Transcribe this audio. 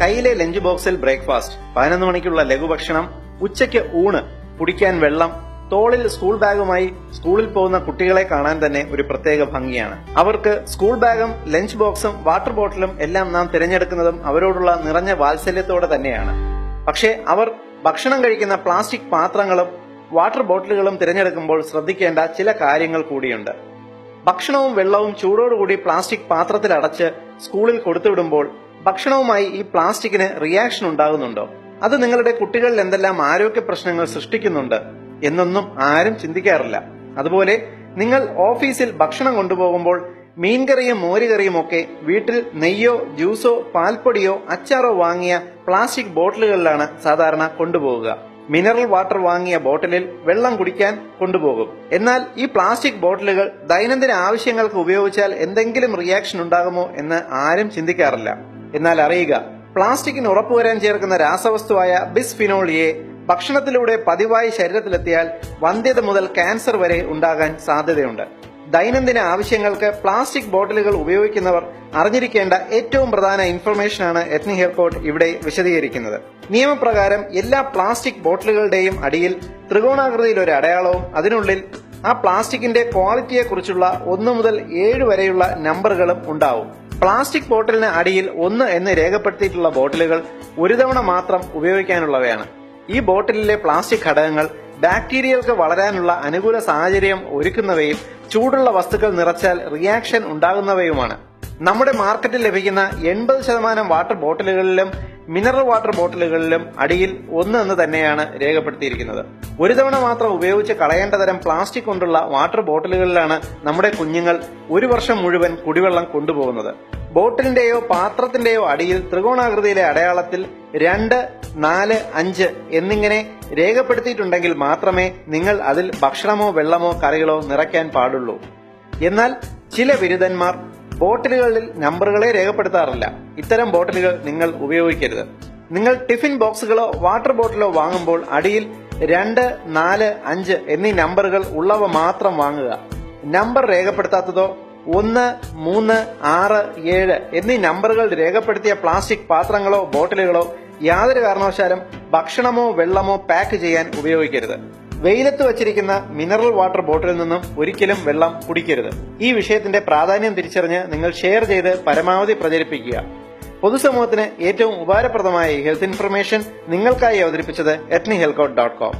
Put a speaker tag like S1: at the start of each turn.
S1: കയ്യിലെ ലഞ്ച് ബോക്സിൽ ബ്രേക്ക്ഫാസ്റ്റ്, 11 മണിക്കുള്ള ലഘുഭക്ഷണം, ഉച്ചയ്ക്ക് ഊണ്, കുടിക്കാൻ വെള്ളം, തോളിൽ സ്കൂൾ ബാഗുമായി സ്കൂളിൽ പോകുന്ന കുട്ടികളെ കാണാൻ തന്നെ ഒരു പ്രത്യേക ഭംഗിയാണ്. അവർക്ക് സ്കൂൾ ബാഗും ലഞ്ച് ബോക്സും വാട്ടർ ബോട്ടിലും എല്ലാം നാം തിരഞ്ഞെടുക്കുന്നതും അവരോടുള്ള നിറഞ്ഞ വാത്സല്യത്തോടെ തന്നെയാണ്. പക്ഷേ അവർ ഭക്ഷണം കഴിക്കുന്ന പ്ലാസ്റ്റിക് പാത്രങ്ങളും വാട്ടർ ബോട്ടിലുകളും തിരഞ്ഞെടുക്കുമ്പോൾ ശ്രദ്ധിക്കേണ്ട ചില കാര്യങ്ങൾ കൂടിയുണ്ട്. ഭക്ഷണവും വെള്ളവും ചൂടോടുകൂടി പ്ലാസ്റ്റിക് പാത്രത്തിൽ അടച്ച് സ്കൂളിൽ കൊടുത്തുവിടുമ്പോൾ ഭക്ഷണവുമായി ഈ പ്ലാസ്റ്റിക്കിന് റിയാക്ഷൻ ഉണ്ടാകുന്നുണ്ടോ? അത് നിങ്ങളുടെ കുട്ടികളിൽ എന്തെല്ലാം ആരോഗ്യ പ്രശ്നങ്ങൾ സൃഷ്ടിക്കുന്നുണ്ട് എന്നൊന്നും ആരും ചിന്തിക്കാറില്ല. അതുപോലെ നിങ്ങൾ ഓഫീസിൽ ഭക്ഷണം കൊണ്ടുപോകുമ്പോൾ മീൻകറിയും മോരുകറിയും ഒക്കെ വീട്ടിൽ നെയ്യോ ജ്യൂസോ പാൽപ്പൊടിയോ അച്ചാറോ വാങ്ങിയ പ്ലാസ്റ്റിക് ബോട്ടിലുകളിലാണ് സാധാരണ കൊണ്ടുപോകുക. മിനറൽ വാട്ടർ വാങ്ങിയ ബോട്ടിലിൽ വെള്ളം കുടിക്കാൻ കൊണ്ടുപോകും. എന്നാൽ ഈ പ്ലാസ്റ്റിക് ബോട്ടിലുകൾ ദൈനംദിന ആവശ്യങ്ങൾക്ക് ഉപയോഗിച്ചാൽ എന്തെങ്കിലും റിയാക്ഷൻ ഉണ്ടാകുമോ എന്ന് ആരും ചിന്തിക്കാറില്ല. എന്നാൽ അറിയുക, പ്ലാസ്റ്റിക്കിന് ഉറപ്പുവരാൻ ചേർക്കുന്ന രാസവസ്തുവായ ബിസ്ഫിനോൾ എ ഭക്ഷണത്തിലൂടെ പതിവായി ശരീരത്തിലെത്തിയാൽ വന്ധ്യത മുതൽ ക്യാൻസർ വരെ ഉണ്ടാകാൻ സാധ്യതയുണ്ട്. ദൈനംദിന ആവശ്യങ്ങൾക്ക് പ്ലാസ്റ്റിക് ബോട്ടിലുകൾ ഉപയോഗിക്കുന്നവർ അറിഞ്ഞിരിക്കേണ്ട ഏറ്റവും പ്രധാന ഇൻഫർമേഷനാണ് എത്നി ഹെൽത്ത് കോഡ് ഇവിടെ വിശദീകരിക്കുന്നത്. നിയമപ്രകാരം എല്ലാ പ്ലാസ്റ്റിക് ബോട്ടിലുകളുടെയും അടിയിൽ ത്രികോണാകൃതിയിൽ ഒരു അടയാളവും അതിനുള്ളിൽ ആ പ്ലാസ്റ്റിക്കിന്റെ ക്വാളിറ്റിയെക്കുറിച്ചുള്ള 1 മുതൽ 7 വരെയുള്ള നമ്പറുകളും ഉണ്ടാവും. പ്ലാസ്റ്റിക് ബോട്ടിലിന് അടിയിൽ 1 എന്ന് രേഖപ്പെടുത്തിയിട്ടുള്ള ബോട്ടിലുകൾ ഒരു തവണ മാത്രം ഉപയോഗിക്കാനുള്ളവയാണ്. ഈ ബോട്ടിലിലെ പ്ലാസ്റ്റിക് ഘടകങ്ങൾ ബാക്ടീരിയകൾക്ക് വളരാനുള്ള അനുകൂല സാഹചര്യം ഒരുക്കുന്നവയും ചൂടുള്ള വസ്തുക്കൾ നിറച്ചാൽ റിയാക്ഷൻ ഉണ്ടാകുന്നവയുമാണ്. നമ്മുടെ മാർക്കറ്റിൽ ലഭിക്കുന്ന 80% വാട്ടർ ബോട്ടിലുകളിലും മിനറൽ വാട്ടർ ബോട്ടിലുകളിലും അടിയിൽ 1 എന്ന് തന്നെയാണ് രേഖപ്പെടുത്തിയിരിക്കുന്നത്. ഒരു തവണ മാത്രം ഉപയോഗിച്ച് കളയേണ്ട തരം പ്ലാസ്റ്റിക് കൊണ്ടുള്ള വാട്ടർ ബോട്ടിലുകളിലാണ് നമ്മുടെ കുഞ്ഞുങ്ങൾ ഒരു വർഷം മുഴുവൻ കുടിവെള്ളം കൊണ്ടുപോകുന്നത്. ബോട്ടിലിന്റെയോ പാത്രത്തിന്റെയോ അടിയിൽ ത്രികോണാകൃതിയിലെ അടയാളത്തിൽ 2, 4, 5 എന്നിങ്ങനെ രേഖപ്പെടുത്തിയിട്ടുണ്ടെങ്കിൽ മാത്രമേ നിങ്ങൾ അതിൽ ഭക്ഷണമോ വെള്ളമോ കറികളോ നിറയ്ക്കാൻ പാടുള്ളൂ. എന്നാൽ ചില ബിരുദന്മാർ ബോട്ടിലുകളിൽ നമ്പറുകളെ രേഖപ്പെടുത്താറില്ല. ഇത്തരം ബോട്ടിലുകൾ നിങ്ങൾ ഉപയോഗിക്കരുത്. നിങ്ങൾ ടിഫിൻ ബോക്സുകളോ വാട്ടർ ബോട്ടിലോ വാങ്ങുമ്പോൾ അടിയിൽ 2, 4, 5 എന്നീ നമ്പറുകൾ ഉള്ളവ മാത്രം വാങ്ങുക. നമ്പർ രേഖപ്പെടുത്താത്തതോ 1, 3, 6, 7 എന്നീ നമ്പറുകൾ രേഖപ്പെടുത്തിയ പ്ലാസ്റ്റിക് പാത്രങ്ങളോ ബോട്ടിലുകളോ യാതൊരു കാരണവശാലും ഭക്ഷണമോ വെള്ളമോ പാക്ക് ചെയ്യാൻ ഉപയോഗിക്കരുത്. വെയിലത്ത് വച്ചിരിക്കുന്ന മിനറൽ വാട്ടർ ബോട്ടിലിൽ നിന്നും ഒരിക്കലും വെള്ളം കുടിക്കരുത്. ഈ വിഷയത്തിന്റെ പ്രാധാന്യം തിരിച്ചറിഞ്ഞ് നിങ്ങൾ ഷെയർ ചെയ്ത് പരമാവധി പ്രചരിപ്പിക്കുക. പൊതുസമൂഹത്തിന് ഏറ്റവും ഉപകാരപ്രദമായ ഹെൽത്ത് ഇൻഫർമേഷൻ നിങ്ങൾക്കായി അവതരിപ്പിച്ചത് etnihealthcode.com.